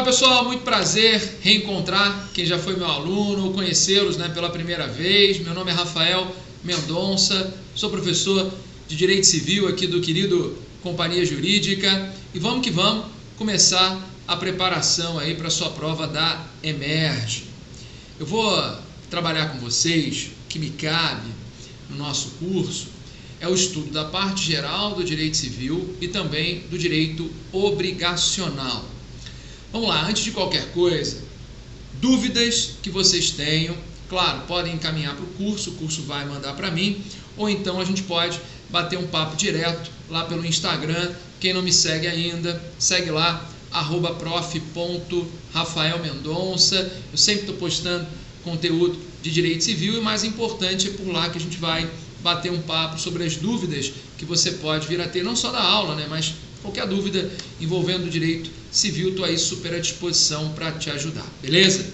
pessoal, muito prazer reencontrar quem já foi meu aluno ou conhecê-los, pela primeira vez. Meu nome é Rafael Mendonça, sou professor de Direito Civil aqui do querido Companhia Jurídica e vamos que vamos começar a preparação aí para a sua prova da EMERGE. Eu vou trabalhar com vocês, o que me cabe no nosso curso é o estudo da parte geral do Direito Civil e também do Direito Obrigacional. Vamos lá, antes de qualquer coisa, dúvidas que vocês tenham, claro, podem encaminhar para o curso vai mandar para mim, ou então a gente pode bater um papo direto lá pelo Instagram. Quem não me segue ainda, segue lá, @prof.rafaelmendonça. Eu sempre estou postando conteúdo de Direito Civil e, mais importante, é por lá que a gente vai bater um papo sobre as dúvidas que você pode vir a ter, não só da aula, mas qualquer dúvida envolvendo o Direito Civil, estou aí super à disposição para te ajudar, beleza?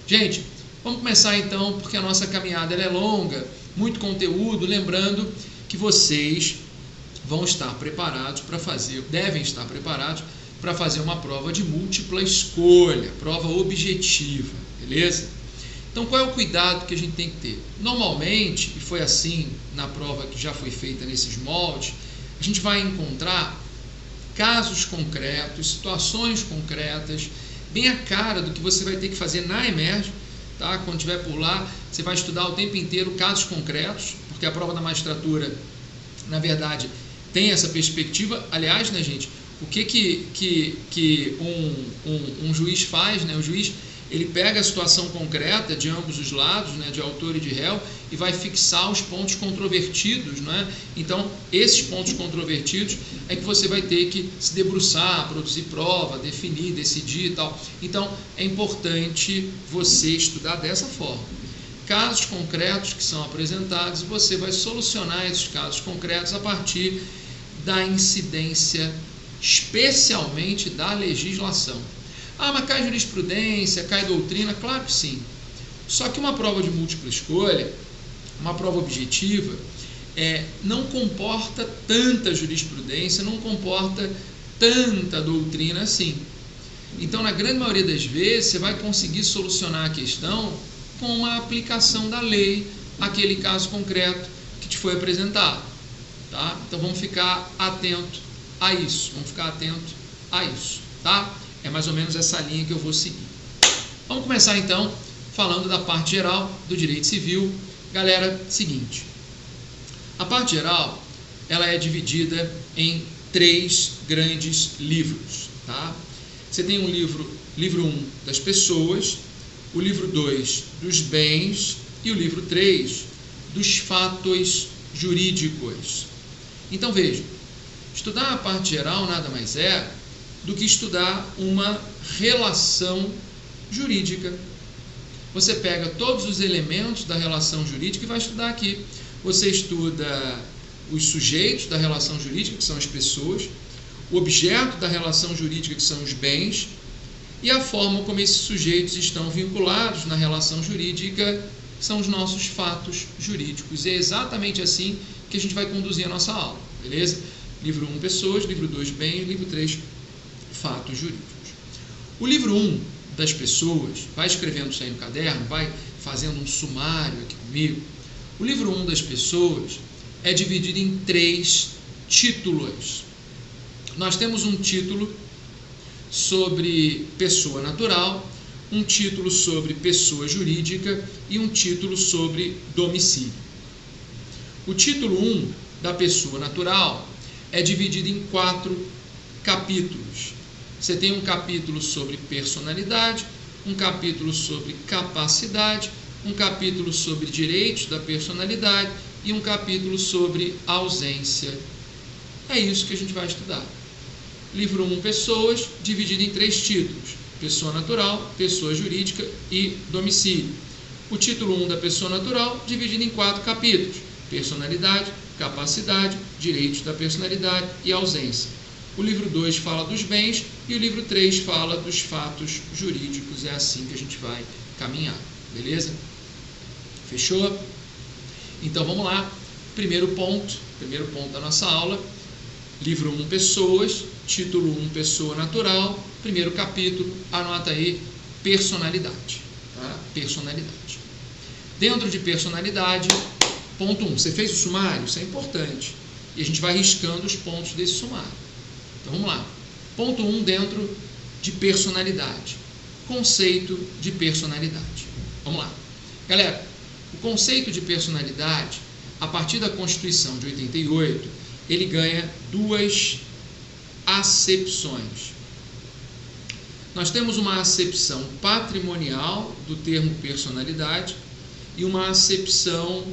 Gente, vamos começar então, porque a nossa caminhada ela é longa, muito conteúdo, lembrando que vocês vão estar preparados para fazer, devem estar preparados para fazer uma prova de múltipla escolha, prova objetiva, beleza? Então, qual é o cuidado que a gente tem que ter? Normalmente, e foi assim na prova que já foi feita nesses moldes, a gente vai encontrar casos concretos, situações concretas, bem a cara do que você vai ter que fazer na EMERGE, tá? Quando estiver por lá, você vai estudar o tempo inteiro casos concretos, porque a prova da magistratura, na verdade, tem essa perspectiva. Aliás, gente, o que um juiz faz, o juiz ele pega a situação concreta de ambos os lados, de autor e de réu, e vai fixar os pontos controvertidos, Então, esses pontos controvertidos é que você vai ter que se debruçar, produzir prova, definir, decidir e tal. Então, é importante você estudar dessa forma. Casos concretos que são apresentados, e você vai solucionar esses casos concretos a partir da incidência, especialmente da legislação. Mas cai jurisprudência, cai doutrina? Claro que sim. Só que uma prova de múltipla escolha, uma prova objetiva, não comporta tanta jurisprudência, não comporta tanta doutrina assim. Então, na grande maioria das vezes, você vai conseguir solucionar a questão com uma aplicação da lei àquele caso concreto que te foi apresentado. Tá? Então, vamos ficar atento a isso. Tá? É mais ou menos essa linha que eu vou seguir. Vamos começar então falando da parte geral do Direito Civil. Galera, seguinte, a parte geral ela é dividida em 3 grandes livros. Tá? Você tem um livro 1 das pessoas, o livro 2 dos bens e o livro 3 dos fatos jurídicos. Então veja, estudar a parte geral nada mais é do que estudar uma relação jurídica. Você pega todos os elementos da relação jurídica e vai estudar aqui. Você estuda os sujeitos da relação jurídica, que são as pessoas, o objeto da relação jurídica, que são os bens, e a forma como esses sujeitos estão vinculados na relação jurídica, que são os nossos fatos jurídicos. E é exatamente assim que a gente vai conduzir a nossa aula, beleza? Livro 1, pessoas, livro 2, bens, livro 3, fatos jurídicos. O livro 1 das pessoas, vai escrevendo isso aí no caderno, vai fazendo um sumário aqui comigo. O livro 1 das pessoas é dividido em 3 títulos. Nós temos um título sobre pessoa natural, um título sobre pessoa jurídica e um título sobre domicílio. O título 1 da pessoa natural é dividido em 4 capítulos. Você tem um capítulo sobre personalidade, um capítulo sobre capacidade, um capítulo sobre direitos da personalidade e um capítulo sobre ausência. É isso que a gente vai estudar. Livro 1, pessoas, dividido em 3 títulos: pessoa natural, pessoa jurídica e domicílio. O título 1 da pessoa natural, dividido em 4 capítulos: personalidade, capacidade, direitos da personalidade e ausência. O livro 2 fala dos bens e o livro 3 fala dos fatos jurídicos. É assim que a gente vai caminhar, beleza? Fechou? Então vamos lá. Primeiro ponto da nossa aula: Livro 1, Pessoas, título 1, Pessoa Natural, primeiro capítulo, anota aí, personalidade. Tá? Personalidade. Dentro de personalidade, ponto 1. Você fez o sumário? Isso é importante. E a gente vai riscando os pontos desse sumário. Então vamos lá. Ponto 1 dentro de personalidade. Conceito de personalidade. Vamos lá. Galera, o conceito de personalidade, a partir da Constituição de 88, ele ganha duas acepções. Nós temos uma acepção patrimonial do termo personalidade e uma acepção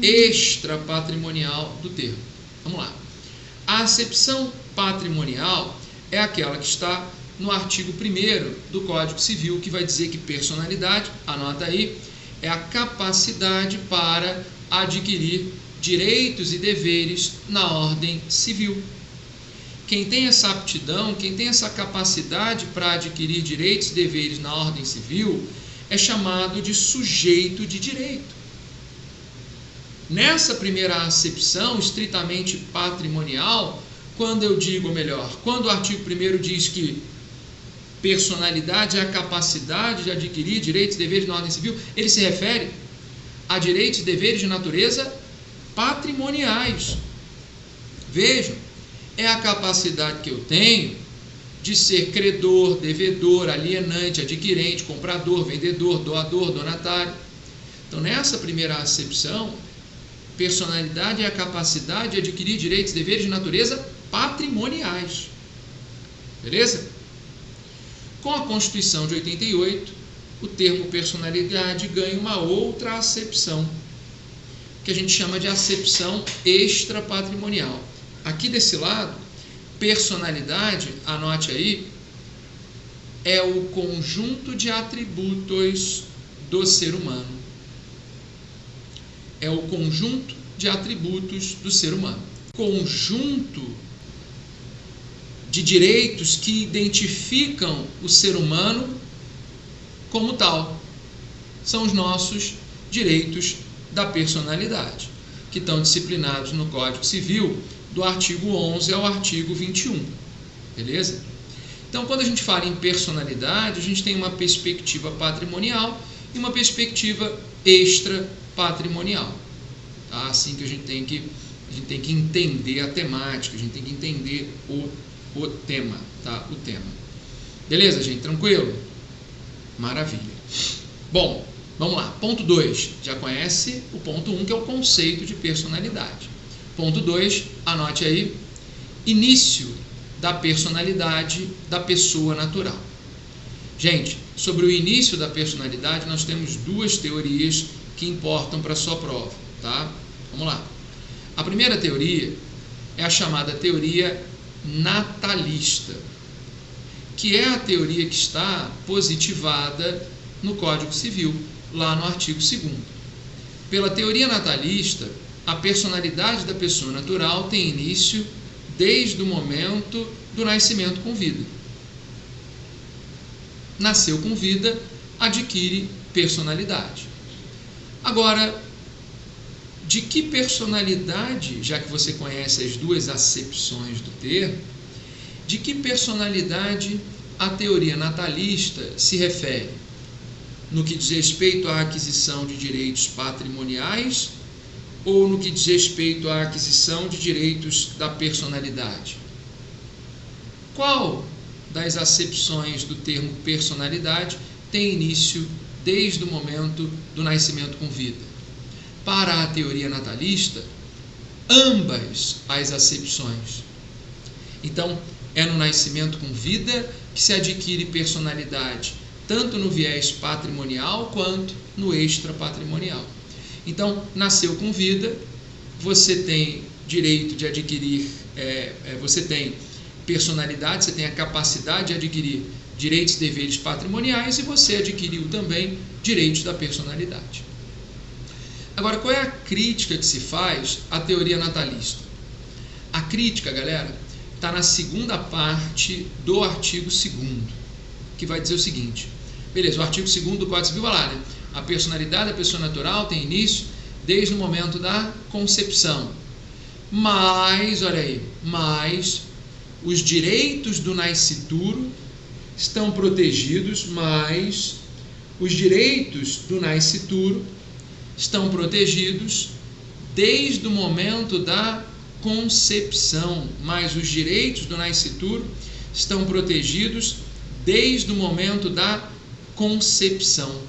extrapatrimonial do termo. Vamos lá. A acepção patrimonial é aquela que está no artigo 1º do Código Civil, que vai dizer que personalidade, anota aí, é a capacidade para adquirir direitos e deveres na ordem civil. Quem tem essa aptidão, quem tem essa capacidade para adquirir direitos e deveres na ordem civil, é chamado de sujeito de direito. Nessa primeira acepção, estritamente patrimonial, quando eu digo, ou melhor, quando o artigo 1º diz que personalidade é a capacidade de adquirir direitos e deveres na ordem civil, ele se refere a direitos e deveres de natureza patrimoniais. Vejam, é a capacidade que eu tenho de ser credor, devedor, alienante, adquirente, comprador, vendedor, doador, donatário. Então, nessa primeira acepção, personalidade é a capacidade de adquirir direitos e deveres de natureza patrimoniais. Beleza? Com a Constituição de 88, o termo personalidade ganha uma outra acepção, que a gente chama de acepção extrapatrimonial. Aqui desse lado, personalidade, anote aí, é o conjunto de atributos do ser humano. É o conjunto de atributos do ser humano. Conjunto de direitos que identificam o ser humano como tal. São os nossos direitos da personalidade, que estão disciplinados no Código Civil, do artigo 11 ao artigo 21. Beleza? Então, quando a gente fala em personalidade, a gente tem uma perspectiva patrimonial e uma perspectiva extrapatrimonial. Tá? Assim que a gente tem que entender a temática, a gente tem que entender o tema, tá? O tema. Beleza, gente? Tranquilo? Maravilha. Bom, vamos lá. Ponto 2. Já conhece o ponto 1, que é o conceito de personalidade. Ponto 2, anote aí, início da personalidade da pessoa natural. Gente, sobre o início da personalidade, nós temos duas teorias que importam para a sua prova, tá? Vamos lá. A primeira teoria é a chamada teoria natalista, que é a teoria que está positivada no Código Civil, lá no artigo 2º. Pela teoria natalista, a personalidade da pessoa natural tem início desde o momento do nascimento com vida. Nasceu com vida, adquire personalidade. Agora, de que personalidade, já que você conhece as duas acepções do termo, de que personalidade a teoria natalista se refere? No que diz respeito à aquisição de direitos patrimoniais ou no que diz respeito à aquisição de direitos da personalidade? Qual das acepções do termo personalidade tem início desde o momento do nascimento com vida? Para a teoria natalista, ambas as acepções. Então, é no nascimento com vida que se adquire personalidade, tanto no viés patrimonial quanto no extrapatrimonial. Então, nasceu com vida, você tem direito de adquirir, você tem personalidade, você tem a capacidade de adquirir direitos e deveres patrimoniais e você adquiriu também direitos da personalidade. Agora, qual é a crítica que se faz à teoria natalista? A crítica, galera, está na segunda parte do artigo 2º, que vai dizer o seguinte. Beleza, o artigo 2º do Código Civil vai lá, né? A personalidade da pessoa natural tem início desde o momento da concepção. mas, olha aí, mas os direitos do nascituro estão protegidos, mas os direitos do nascituro estão protegidos desde o momento da concepção, mas os direitos do nascituro estão protegidos desde o momento da concepção.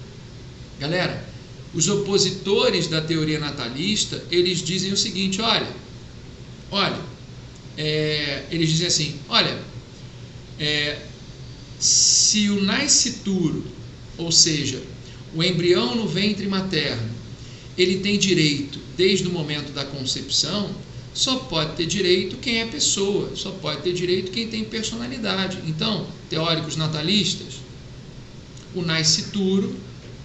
Galera, os opositores da teoria natalista, eles dizem o seguinte, eles dizem assim, se o nascituro, ou seja, o embrião no ventre materno, ele tem direito desde o momento da concepção, só pode ter direito quem é pessoa, só pode ter direito quem tem personalidade. Então, teóricos natalistas, o nascituro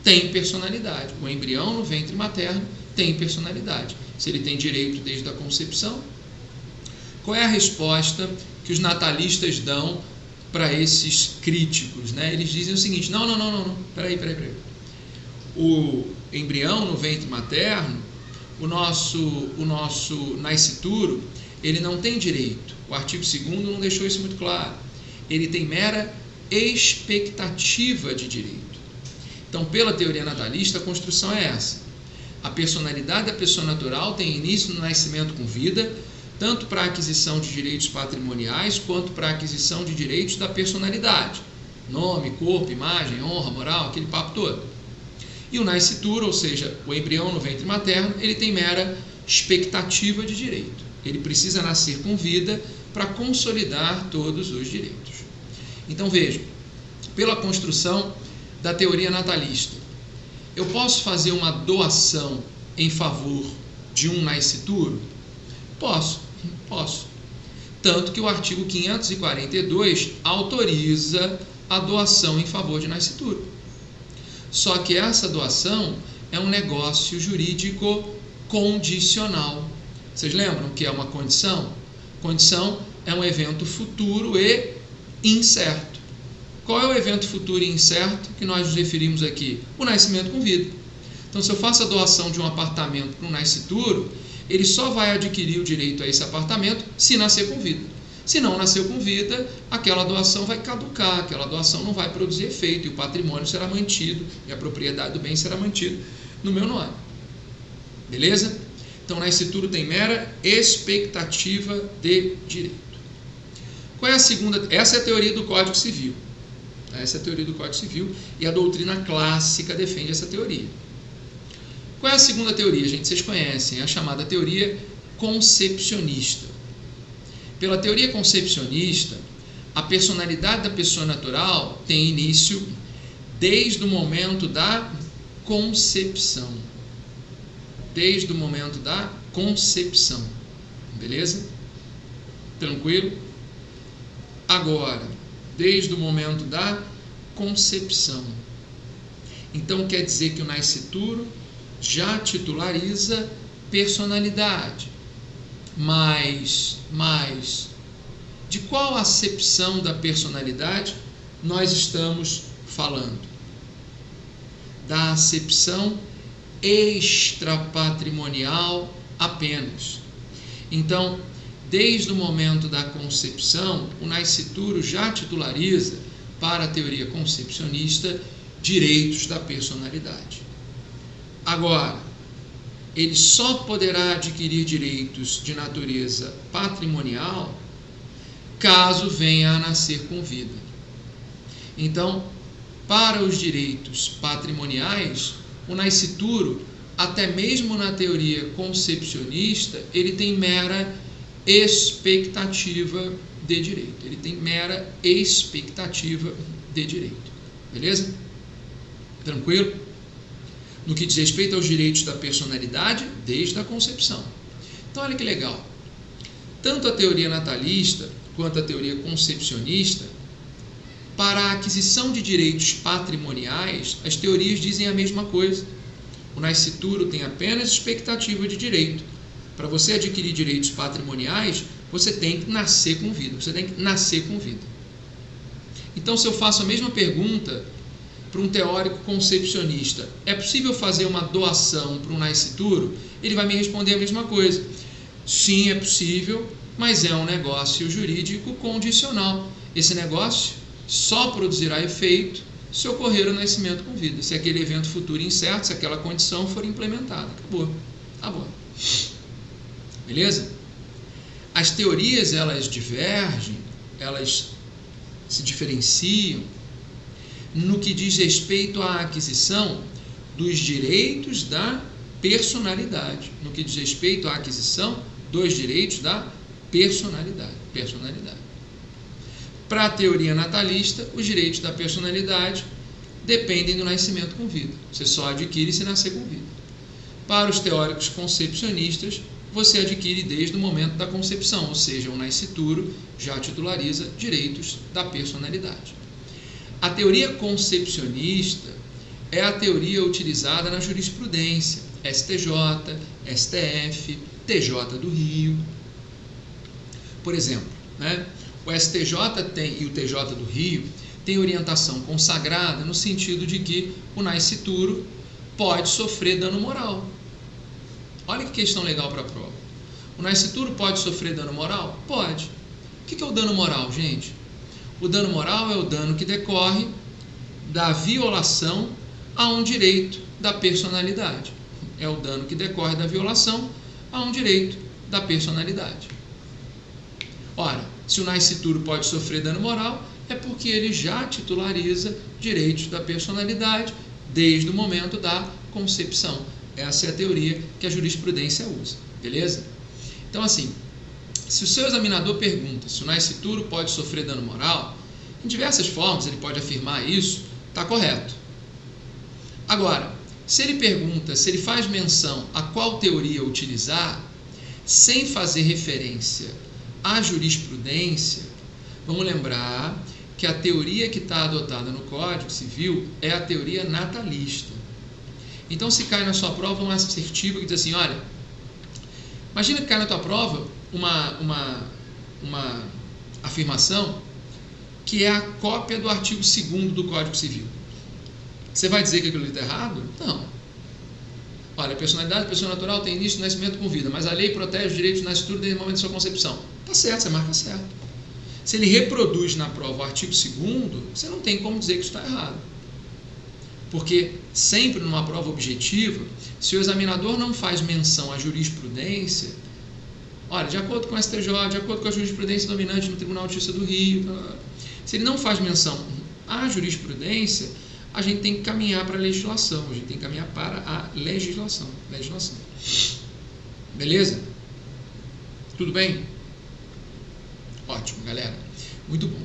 tem personalidade, o embrião no ventre materno tem personalidade. Se ele tem direito desde a concepção, qual é a resposta que os natalistas dão para esses críticos, né? Eles dizem o seguinte, não, peraí. O embrião no ventre materno, o nosso nascituro, ele não tem direito. O artigo 2º não deixou isso muito claro. Ele tem mera expectativa de direito. Então, pela teoria natalista, a construção é essa. A personalidade da pessoa natural tem início no nascimento com vida, tanto para a aquisição de direitos patrimoniais, quanto para a aquisição de direitos da personalidade. Nome, corpo, imagem, honra, moral, aquele papo todo. E o nascituro, ou seja, o embrião no ventre materno, ele tem mera expectativa de direito. Ele precisa nascer com vida para consolidar todos os direitos. Então, vejam, pela construção da teoria natalista, eu posso fazer uma doação em favor de um nascituro? Posso. Tanto que o artigo 542 autoriza a doação em favor de nascituro. Só que essa doação é um negócio jurídico condicional. Vocês lembram que é uma condição? Condição é um evento futuro e incerto. Qual é o evento futuro e incerto que nós nos referimos aqui? O nascimento com vida. Então, se eu faço a doação de um apartamento para um nascituro, ele só vai adquirir o direito a esse apartamento se nascer com vida. Se não nasceu com vida, aquela doação vai caducar, aquela doação não vai produzir efeito e o patrimônio será mantido e a propriedade do bem será mantido no meu nome. Beleza? Então, o nascituro tem mera expectativa de direito. Qual é a segunda? Essa é a teoria do Código Civil. Essa é a teoria do Código Civil e a doutrina clássica defende essa teoria. Qual é a segunda teoria, gente? Vocês conhecem, é a chamada teoria concepcionista. Pela teoria concepcionista, a personalidade da pessoa natural tem início desde o momento da concepção. Desde o momento da concepção. Beleza? Tranquilo? Agora, desde o momento da concepção. Então, quer dizer que o nascituro já titulariza personalidade. Mas, de qual acepção da personalidade nós estamos falando? Da acepção extrapatrimonial apenas. Então, desde o momento da concepção, o nascituro já titulariza, para a teoria concepcionista, direitos da personalidade. Agora, ele só poderá adquirir direitos de natureza patrimonial caso venha a nascer com vida. Então, para os direitos patrimoniais, o nascituro, até mesmo na teoria concepcionista, ele tem mera expectativa de direito. Ele tem mera expectativa de direito. Beleza? Tranquilo? No que diz respeito aos direitos da personalidade, desde a concepção. Então, olha que legal. Tanto a teoria natalista quanto a teoria concepcionista, para a aquisição de direitos patrimoniais, as teorias dizem a mesma coisa. O nascituro tem apenas expectativa de direito. Para você adquirir direitos patrimoniais, você tem que nascer com vida. Então, se eu faço a mesma pergunta para um teórico concepcionista, é possível fazer uma doação para um nascituro? Ele vai me responder a mesma coisa. Sim, é possível, mas é um negócio jurídico condicional. Esse negócio só produzirá efeito se ocorrer o nascimento com vida, se aquele evento futuro incerto, se aquela condição for implementada. Acabou. Beleza? As teorias, elas divergem, elas se diferenciam no que diz respeito à aquisição dos direitos da personalidade. No que diz respeito à aquisição dos direitos da personalidade. Para a teoria natalista, os direitos da personalidade dependem do nascimento com vida. Você só adquire se nascer com vida. Para os teóricos concepcionistas, você adquire desde o momento da concepção, ou seja, o nascituro já titulariza direitos da personalidade. A teoria concepcionista é a teoria utilizada na jurisprudência, STJ, STF, TJ do Rio. Por exemplo, o STJ e o TJ do Rio têm orientação consagrada no sentido de que o nascituro pode sofrer dano moral. Olha que questão legal para a prova. O nascituro pode sofrer dano moral? Pode. O que é o dano moral, gente? O dano moral é o dano que decorre da violação a um direito da personalidade. É o dano que decorre da violação a um direito da personalidade. Ora, se o nascituro pode sofrer dano moral, é porque ele já titulariza direitos da personalidade desde o momento da concepção. Essa é a teoria que a jurisprudência usa, beleza? Então, assim, se o seu examinador pergunta se o nascituro pode sofrer dano moral, em diversas formas ele pode afirmar isso, está correto. Agora, se ele pergunta, se ele faz menção a qual teoria utilizar, sem fazer referência à jurisprudência, vamos lembrar que a teoria que está adotada no Código Civil é a teoria natalista. Então, se cai na sua prova uma assertiva que diz assim, olha, imagina que cai na tua prova uma afirmação que é a cópia do artigo 2º do Código Civil. Você vai dizer que aquilo está errado? Não. Olha, a personalidade da pessoa natural tem início no nascimento com vida, mas a lei protege os direitos do nascituro desde o momento de sua concepção. Está certo, você marca certo. Se ele reproduz na prova o artigo 2º, você não tem como dizer que isso está errado. Porque sempre numa prova objetiva, se o examinador não faz menção à jurisprudência, olha, de acordo com o STJ, de acordo com a jurisprudência dominante no Tribunal de Justiça do Rio, se ele não faz menção à jurisprudência, a gente tem que caminhar para a legislação, a gente tem que caminhar para a legislação. Beleza? Tudo bem? Ótimo, galera. Muito bom.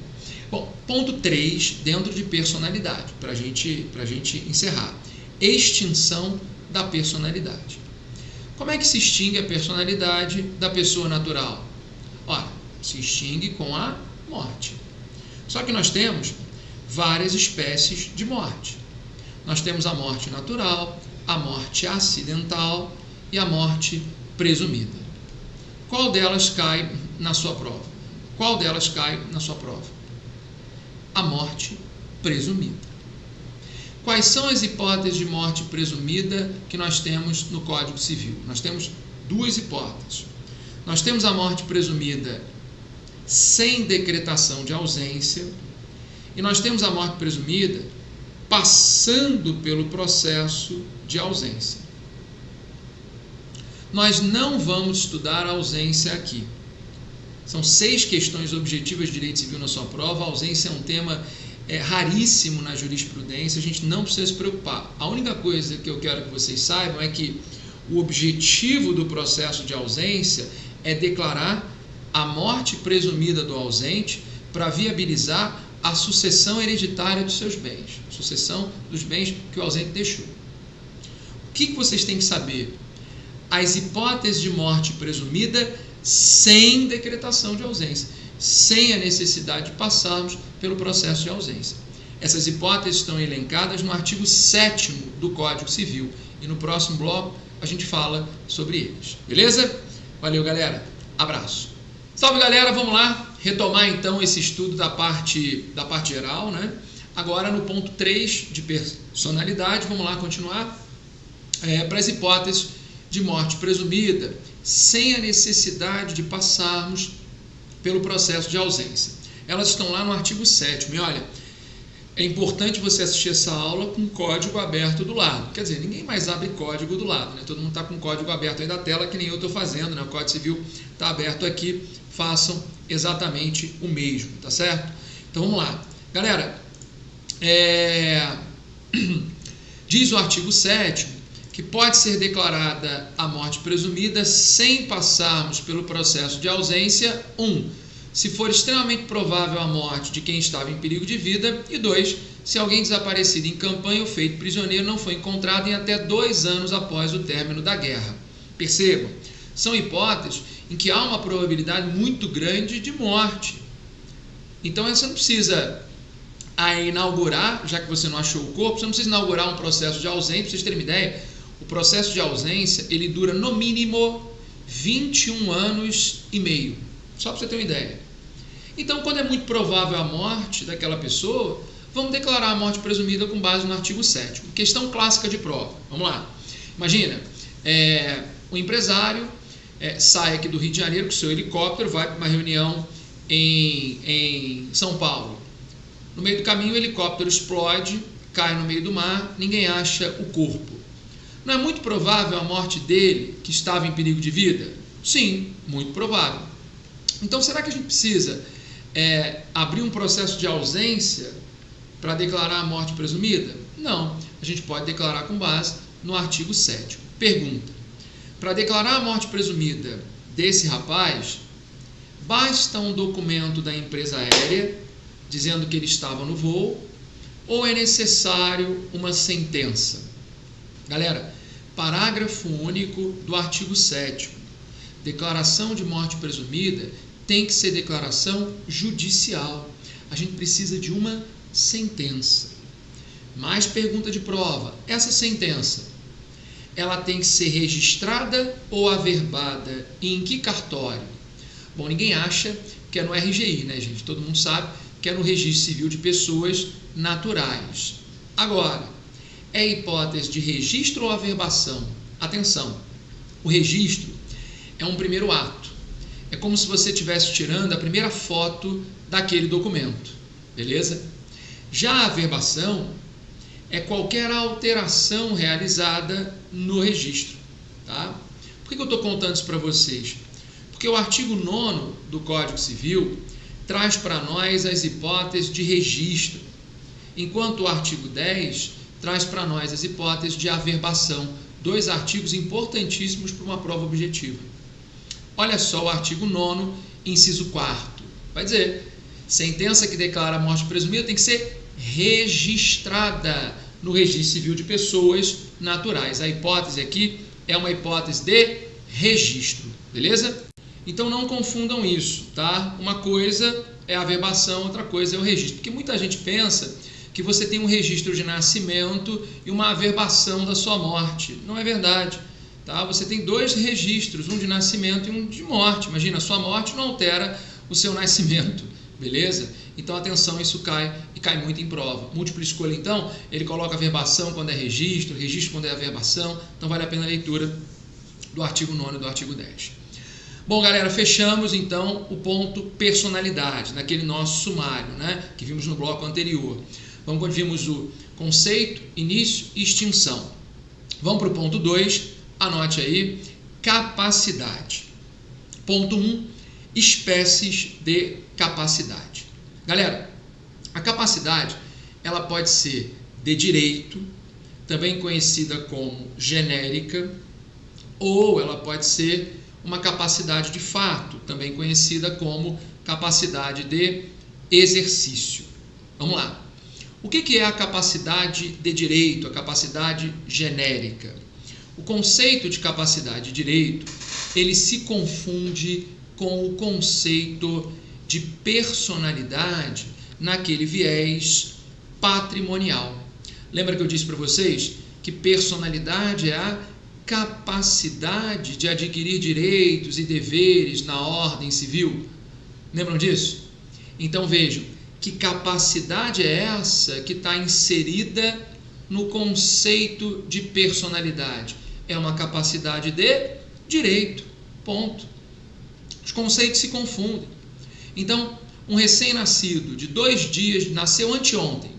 Bom, ponto 3, dentro de personalidade, para a gente encerrar. Extinção da personalidade. Como é que se extingue a personalidade da pessoa natural? Ora, se extingue com a morte. Só que nós temos várias espécies de morte. Nós temos a morte natural, a morte acidental e a morte presumida. Qual delas cai na sua prova? A morte presumida. Quais são as hipóteses de morte presumida que nós temos no Código Civil? Nós temos duas hipóteses. Nós temos a morte presumida sem decretação de ausência e nós temos a morte presumida passando pelo processo de ausência. Nós não vamos estudar a ausência aqui. São 6 questões objetivas de direito civil na sua prova. A ausência é um tema raríssimo na jurisprudência, a gente não precisa se preocupar. A única coisa que eu quero que vocês saibam é que o objetivo do processo de ausência é declarar a morte presumida do ausente para viabilizar a sucessão hereditária dos seus bens, a sucessão dos bens que o ausente deixou. O que vocês têm que saber? As hipóteses de morte presumida sem decretação de ausência, sem a necessidade de passarmos pelo processo de ausência. Essas hipóteses estão elencadas no artigo 7º do Código Civil e no próximo bloco a gente fala sobre eles. Beleza? Valeu, galera. Abraço. Salve, galera. Vamos lá retomar então esse estudo da parte geral, né? Agora no ponto 3 de personalidade, vamos lá continuar para as hipóteses de morte presumida sem a necessidade de passarmos pelo processo de ausência. Elas estão lá no artigo 7º. E olha, é importante você assistir essa aula com código aberto do lado. Quer dizer, ninguém mais abre código do lado, né? Todo mundo está com código aberto aí da tela, que nem eu estou fazendo, né? O Código Civil está aberto aqui. Façam exatamente o mesmo, tá certo? Então vamos lá. Galera, diz o artigo 7º que pode ser declarada a morte presumida sem passarmos pelo processo de ausência, 1. Se for extremamente provável a morte de quem estava em perigo de vida, e 2. Se alguém desaparecido em campanha ou feito prisioneiro não foi encontrado em até 2 anos após o término da guerra. Percebam, são hipóteses em que há uma probabilidade muito grande de morte. Então você não precisa inaugurar, já que você não achou o corpo, você não precisa inaugurar um processo de ausência. Para vocês terem uma ideia, o processo de ausência ele dura no mínimo 21 anos e meio. Só para você ter uma ideia. Então, quando é muito provável a morte daquela pessoa, vamos declarar a morte presumida com base no artigo 7º. Questão clássica de prova. Vamos lá. Imagina, o empresário sai aqui do Rio de Janeiro com o seu helicóptero, vai para uma reunião em São Paulo. No meio do caminho, o helicóptero explode, cai no meio do mar, ninguém acha o corpo. Não é muito provável a morte dele, que estava em perigo de vida? Sim, muito provável. Então, será que a gente precisa abrir um processo de ausência para declarar a morte presumida? Não, a gente pode declarar com base no artigo 7º. Pergunta: para declarar a morte presumida desse rapaz, basta um documento da empresa aérea dizendo que ele estava no voo, ou é necessário uma sentença? Galera, parágrafo único do artigo 7º. Declaração de morte presumida tem que ser declaração judicial. A gente precisa de uma sentença. Mais pergunta de prova. Essa sentença, ela tem que ser registrada ou averbada? E em que cartório? Bom, ninguém acha que é no RGI, né, gente? Todo mundo sabe que é no Registro Civil de Pessoas Naturais. Agora, é hipótese de registro ou averbação? Atenção, o registro é um primeiro ato. É como se você estivesse tirando a primeira foto daquele documento, beleza? Já a averbação é qualquer alteração realizada no registro, tá? Por que eu estou contando isso para vocês? Porque o artigo 9º do Código Civil traz para nós as hipóteses de registro, enquanto o artigo 10 traz para nós as hipóteses de averbação, 2 artigos importantíssimos para uma prova objetiva. Olha só o artigo 9º, inciso 4º. Vai dizer, sentença que declara a morte presumida tem que ser registrada no Registro Civil de Pessoas Naturais. A hipótese aqui é uma hipótese de registro, beleza? Então não confundam isso, tá? Uma coisa é a averbação, outra coisa é o registro. Porque muita gente pensa que você tem um registro de nascimento e uma averbação da sua morte. Não é verdade, tá? Você tem 2 registros, um de nascimento e um de morte. Imagina, a sua morte não altera o seu nascimento, beleza? Então atenção, isso cai e cai muito em prova. Múltipla escolha, então, ele coloca averbação quando é registro, registro quando é averbação. Então vale a pena a leitura do artigo 9º e do artigo 10. Bom, galera, fechamos então o ponto personalidade, naquele nosso sumário, né, que vimos no bloco anterior. Vamos quando vimos o conceito, início e extinção. Vamos para o ponto 2, anote aí, capacidade. Ponto 1, espécies de capacidade. Galera, a capacidade, ela pode ser de direito, também conhecida como genérica, ou ela pode ser uma capacidade de fato, também conhecida como capacidade de exercício. Vamos lá. O que é a capacidade de direito, a capacidade genérica? O conceito de capacidade de direito, ele se confunde com o conceito de personalidade naquele viés patrimonial. Lembra que eu disse para vocês que personalidade é a capacidade de adquirir direitos e deveres na ordem civil? Lembram disso? Então vejam, que capacidade é essa que está inserida no conceito de personalidade? É uma capacidade de direito. Ponto. Os conceitos se confundem. Então, um recém-nascido de 2 dias, nasceu anteontem,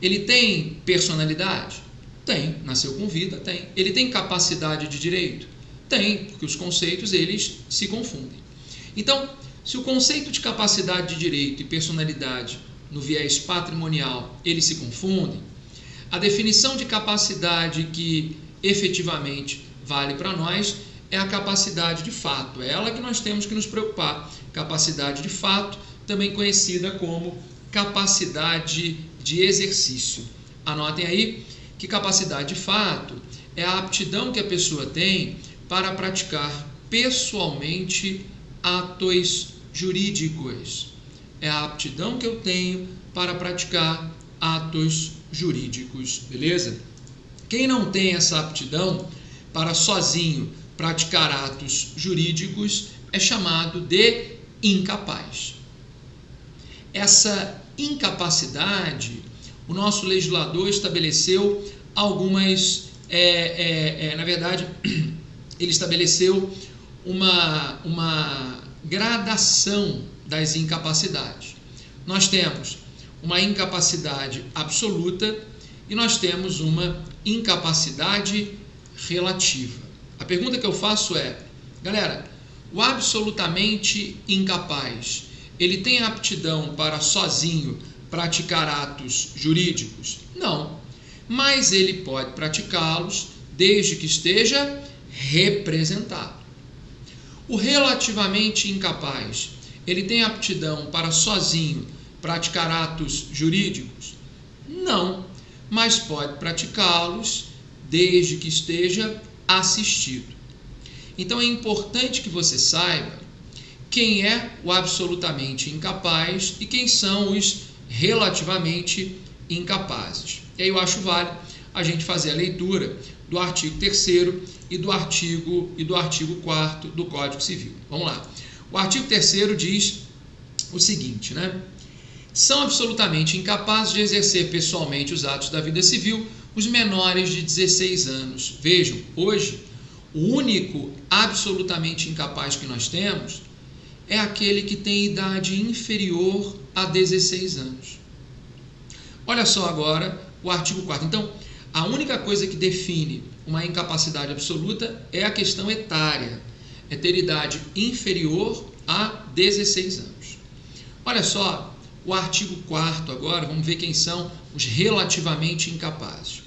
ele tem personalidade? Tem. Nasceu com vida? Tem. Ele tem capacidade de direito? Tem, porque os conceitos eles se confundem. Então, se o conceito de capacidade de direito e personalidade no viés patrimonial eles se confundem, a definição de capacidade que efetivamente vale para nós é a capacidade de fato. É ela que nós temos que nos preocupar. Capacidade de fato, também conhecida como capacidade de exercício. Anotem aí que capacidade de fato é a aptidão que a pessoa tem para praticar pessoalmente atos jurídicos. É a aptidão que eu tenho para praticar atos jurídicos, beleza? Quem não tem essa aptidão para sozinho praticar atos jurídicos é chamado de incapaz. Essa incapacidade, o nosso legislador estabeleceu algumas, na verdade, ele estabeleceu uma gradação das incapacidades. Nós temos uma incapacidade absoluta e nós temos uma incapacidade relativa. A pergunta que eu faço é, galera, o absolutamente incapaz, ele tem aptidão para sozinho praticar atos jurídicos? Não, mas ele pode praticá-los desde que esteja representado. O relativamente incapaz, ele tem aptidão para sozinho praticar atos jurídicos? Não, mas pode praticá-los desde que esteja assistido. Então é importante que você saiba quem é o absolutamente incapaz e quem são os relativamente incapazes. E aí eu acho válido a gente fazer a leitura do artigo 3º e do artigo 4º do Código Civil. Vamos lá. O artigo 3º diz o seguinte, né? São absolutamente incapazes de exercer pessoalmente os atos da vida civil os menores de 16 anos. Vejam, hoje, o único absolutamente incapaz que nós temos é aquele que tem idade inferior a 16 anos. Olha só agora o artigo 4º. Então, a única coisa que define uma incapacidade absoluta é a questão etária, é ter idade inferior a 16 anos. Olha só o artigo 4º agora, vamos ver quem são os relativamente incapazes.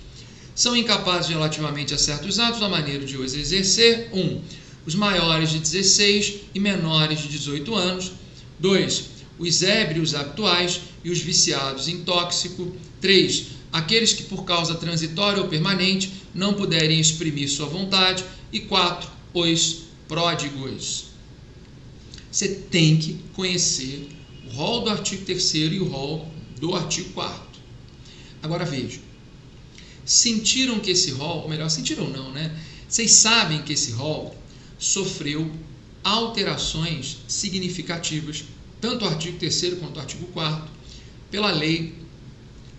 São incapazes relativamente a certos atos da maneira de os exercer: 1. Os maiores de 16 e menores de 18 anos. 2. Os ébrios habituais e os viciados em tóxico. 3. Aqueles que por causa transitória ou permanente não puderem exprimir sua vontade. E 4. Os pródigos. Você tem que conhecer o rol do artigo 3º e o rol do artigo 4º. Agora vejam. Sentiram que esse rol, ou melhor, sentiram não, né? Vocês sabem que esse rol sofreu alterações significativas, tanto o artigo 3º quanto o artigo 4º, pela Lei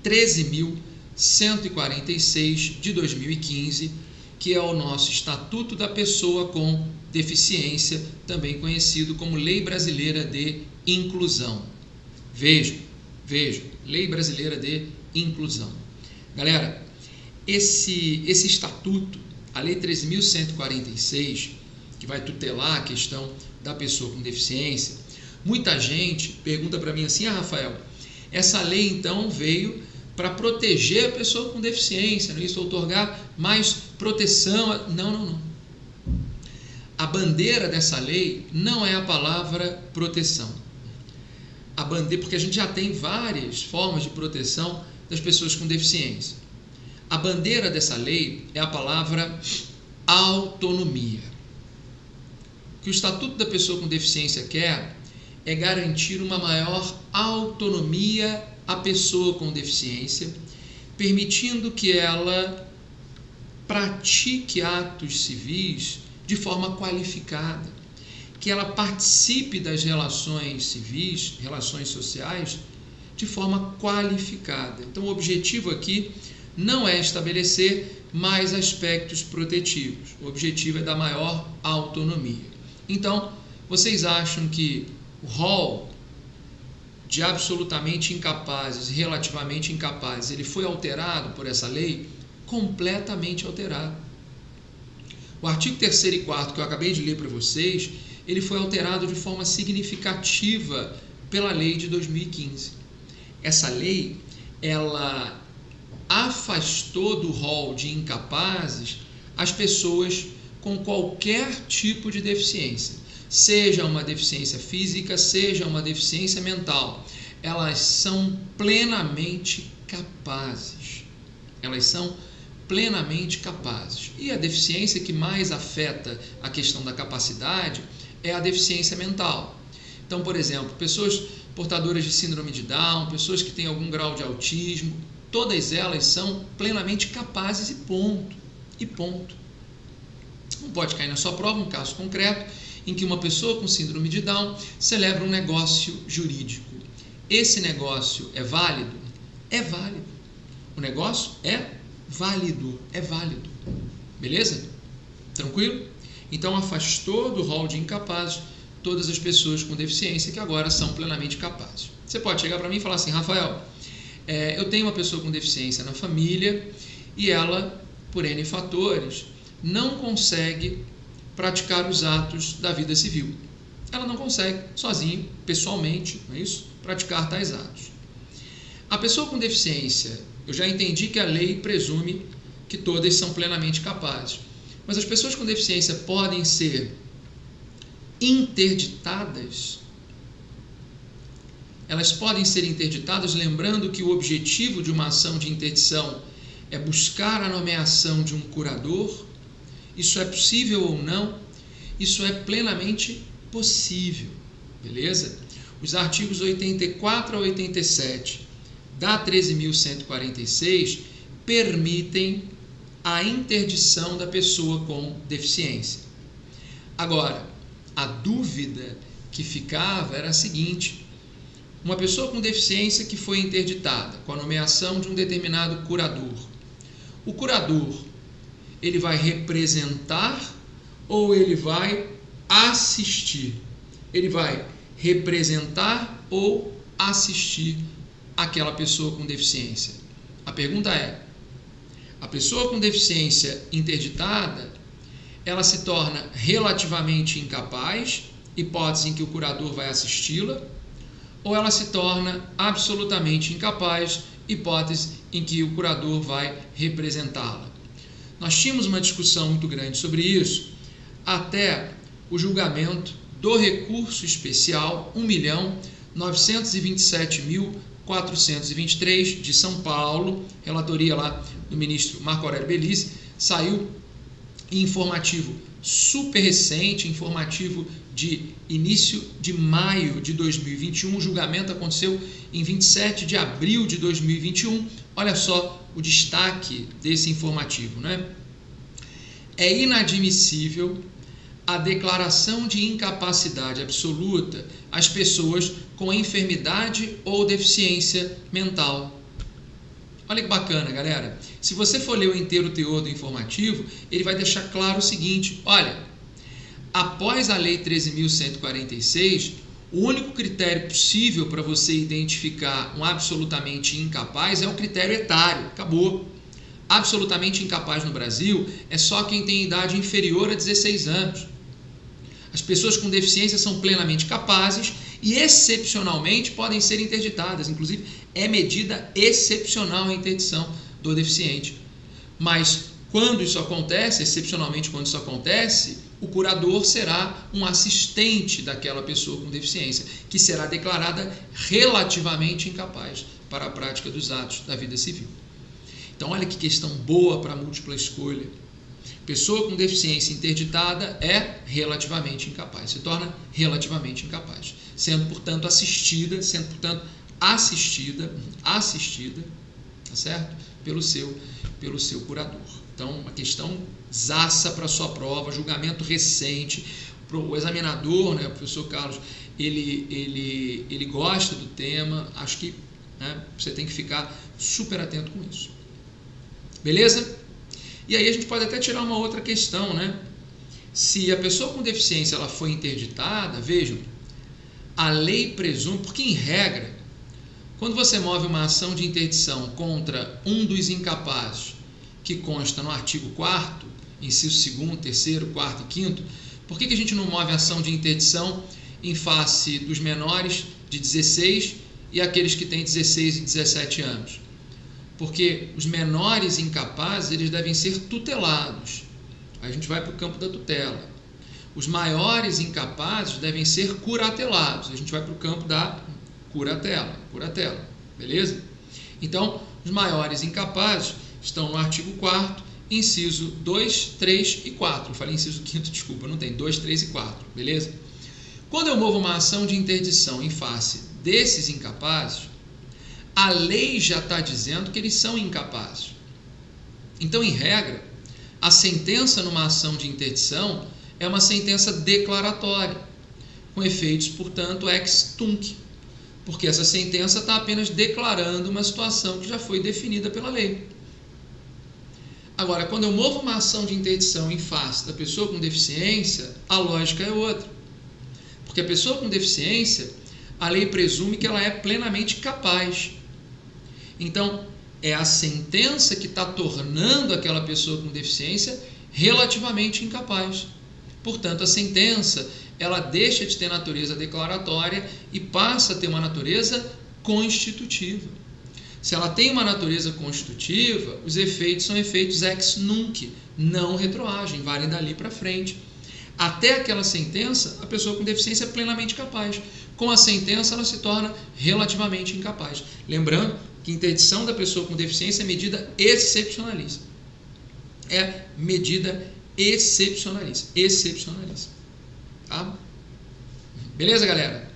13.146 de 2015, que é o nosso Estatuto da Pessoa com Deficiência, também conhecido como Lei Brasileira de Inclusão. Vejam, Lei Brasileira de Inclusão. Galera, esse estatuto, a Lei 13.146, que vai tutelar a questão da pessoa com deficiência, muita gente pergunta para mim assim: Rafael, essa lei então veio para proteger a pessoa com deficiência, não é isso? Outorgar mais proteção? Não. A bandeira dessa lei não é a palavra proteção. A bandeira, porque a gente já tem várias formas de proteção das pessoas com deficiência. A bandeira dessa lei é a palavra autonomia. O que o Estatuto da Pessoa com Deficiência quer é garantir uma maior autonomia à pessoa com deficiência, permitindo que ela pratique atos civis de forma qualificada, que ela participe das relações civis, relações sociais, de forma qualificada. Então, o objetivo aqui não é estabelecer mais aspectos protetivos. O objetivo é dar maior autonomia. Então, vocês acham que o rol de absolutamente incapazes e relativamente incapazes, ele foi alterado por essa lei? Completamente alterado. O artigo 3º e 4º que eu acabei de ler para vocês, ele foi alterado de forma significativa pela lei de 2015. Essa lei, ela afastou do rol de incapazes as pessoas com qualquer tipo de deficiência, seja uma deficiência física, seja uma deficiência mental. Elas são plenamente capazes. Elas são plenamente capazes. E a deficiência que mais afeta a questão da capacidade é a deficiência mental. Então, por exemplo, pessoas portadoras de síndrome de Down, pessoas que têm algum grau de autismo, todas elas são plenamente capazes e ponto. E ponto. Não pode cair na sua prova um caso concreto em que uma pessoa com síndrome de Down celebra um negócio jurídico. Esse negócio é válido? É válido. O negócio é válido. É válido. Beleza? Tranquilo? Então afastou do rol de incapazes todas as pessoas com deficiência que agora são plenamente capazes. Você pode chegar para mim e falar assim: Rafael, eu tenho uma pessoa com deficiência na família e ela, por N fatores, não consegue praticar os atos da vida civil. Ela não consegue, sozinha, pessoalmente, não é isso? Praticar tais atos. A pessoa com deficiência, eu já entendi que a lei presume que todas são plenamente capazes. Mas as pessoas com deficiência podem ser interditadas? Elas podem ser interditadas, lembrando que o objetivo de uma ação de interdição é buscar a nomeação de um curador. Isso é possível ou não? Isso é plenamente possível, beleza? Os artigos 84 a 87 da 13.146 permitem a interdição da pessoa com deficiência. Agora, a dúvida que ficava era a seguinte: uma pessoa com deficiência que foi interditada com a nomeação de um determinado curador. O curador, ele vai representar ou ele vai assistir? Ele vai representar ou assistir aquela pessoa com deficiência? A pergunta é: a pessoa com deficiência interditada, ela se torna relativamente incapaz, hipótese em que o curador vai assisti-la, ou ela se torna absolutamente incapaz, hipótese em que o curador vai representá-la? Nós tínhamos uma discussão muito grande sobre isso até o julgamento do recurso especial 1.927.423 de São Paulo, relatoria lá do ministro Marco Aurélio Belize. Saiu informativo super recente, informativo de início de maio de 2021. O julgamento aconteceu em 27 de abril de 2021. Olha só o destaque desse informativo, né? É inadmissível a declaração de incapacidade absoluta às pessoas com enfermidade ou deficiência mental. Olha que bacana, galera. Se você for ler o inteiro teor do informativo, ele vai deixar claro o seguinte: olha, após a Lei 13.146, o único critério possível para você identificar um absolutamente incapaz é o critério etário. Acabou. Absolutamente incapaz no Brasil é só quem tem idade inferior a 16 anos. As pessoas com deficiência são plenamente capazes e, excepcionalmente, podem ser interditadas. Inclusive, é medida excepcional a interdição do deficiente. Mas, quando isso acontece, excepcionalmente quando isso acontece, o curador será um assistente daquela pessoa com deficiência, que será declarada relativamente incapaz para a prática dos atos da vida civil. Então, olha que questão boa para a múltipla escolha. Pessoa com deficiência interditada é relativamente incapaz, se torna relativamente incapaz, sendo, portanto, assistida, tá certo? Pelo seu curador. Então, uma questão zaça para a sua prova, julgamento recente. O examinador, né, o professor Carlos, ele gosta do tema. Acho que, né, você tem que ficar super atento com isso. Beleza? E aí a gente pode até tirar uma outra questão, né? se a pessoa com deficiência ela foi interditada, vejam, a lei presume, porque em regra, quando você move uma ação de interdição contra um dos incapazes, que consta no artigo 4º, inciso 2º, 3º, 4º e 5º, por que a gente não move ação de interdição em face dos menores de 16 e aqueles que têm 16 e 17 anos? Porque os menores incapazes eles devem ser tutelados. Aí a gente vai para o campo da tutela. Os maiores incapazes devem ser curatelados. A gente vai para o campo da curatela. Beleza? Então, os maiores incapazes estão no artigo 4º, inciso 2, 3 e 4. Eu falei inciso 5º, desculpa, não tem 2, 3 e 4. Beleza? Quando eu movo uma ação de interdição em face desses incapazes, a lei já está dizendo que eles são incapazes. Então, em regra, a sentença numa ação de interdição é uma sentença declaratória, com efeitos, portanto, ex tunc, porque essa sentença está apenas declarando uma situação que já foi definida pela lei. Agora, quando eu movo uma ação de interdição em face da pessoa com deficiência, a lógica é outra. Porque a pessoa com deficiência, a lei presume que ela é plenamente capaz. Então, é a sentença que está tornando aquela pessoa com deficiência relativamente incapaz. Portanto, a sentença, ela deixa de ter natureza declaratória e passa a ter uma natureza constitutiva. Se ela tem uma natureza constitutiva, os efeitos são efeitos ex nunc, não retroagem, valem dali para frente. Até aquela sentença, a pessoa com deficiência é plenamente capaz. Com a sentença, ela se torna relativamente incapaz. Lembrando que a interdição da pessoa com deficiência é medida excepcionalíssima. É medida excepcionalíssima. Tá? Beleza, galera?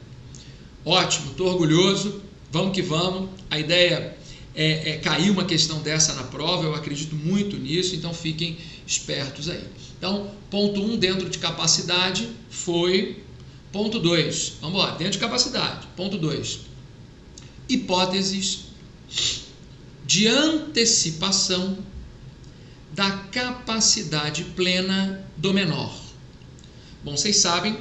Ótimo, estou orgulhoso. Vamos que vamos. A ideia é cair uma questão dessa na prova. Eu acredito muito nisso, então fiquem espertos aí. Então, ponto 1 dentro de capacidade foi... Ponto 2, vamos lá, dentro de capacidade. Ponto 2, hipóteses de antecipação da capacidade plena do menor. Bom, vocês sabem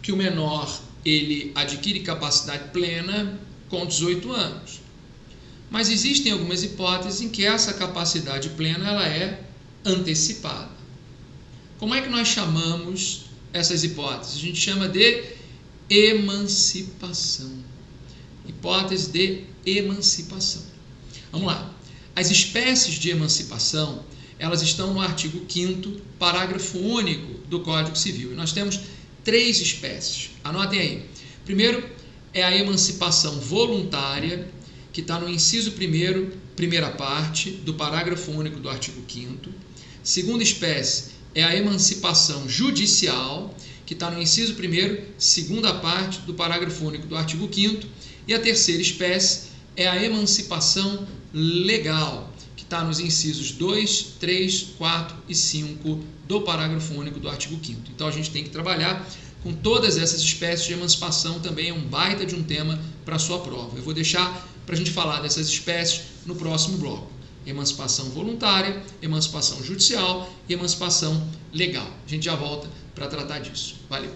que o menor ele adquire capacidade plena com 18 anos. Mas existem algumas hipóteses em que essa capacidade plena ela é antecipada. Como é que nós chamamos essas hipóteses? A gente chama de emancipação. Hipótese de emancipação. Vamos lá. As espécies de emancipação, elas estão no artigo 5º, parágrafo único do Código Civil. E nós temos 3 espécies. Anotem aí. Primeiro é a emancipação voluntária, que está no inciso 1º, primeira parte, do parágrafo único do artigo 5º. Segunda espécie é a emancipação judicial, que está no inciso 1º, segunda parte do parágrafo único do artigo 5º. E a terceira espécie é a emancipação legal, que está nos incisos 2, 3, 4 e 5 do parágrafo único do artigo 5º. Então, a gente tem que trabalhar com todas essas espécies de emancipação, também é um baita de um tema para a sua prova. Eu vou deixar para a gente falar dessas espécies no próximo bloco. Emancipação voluntária, emancipação judicial e emancipação legal. A gente já volta para tratar disso. Valeu!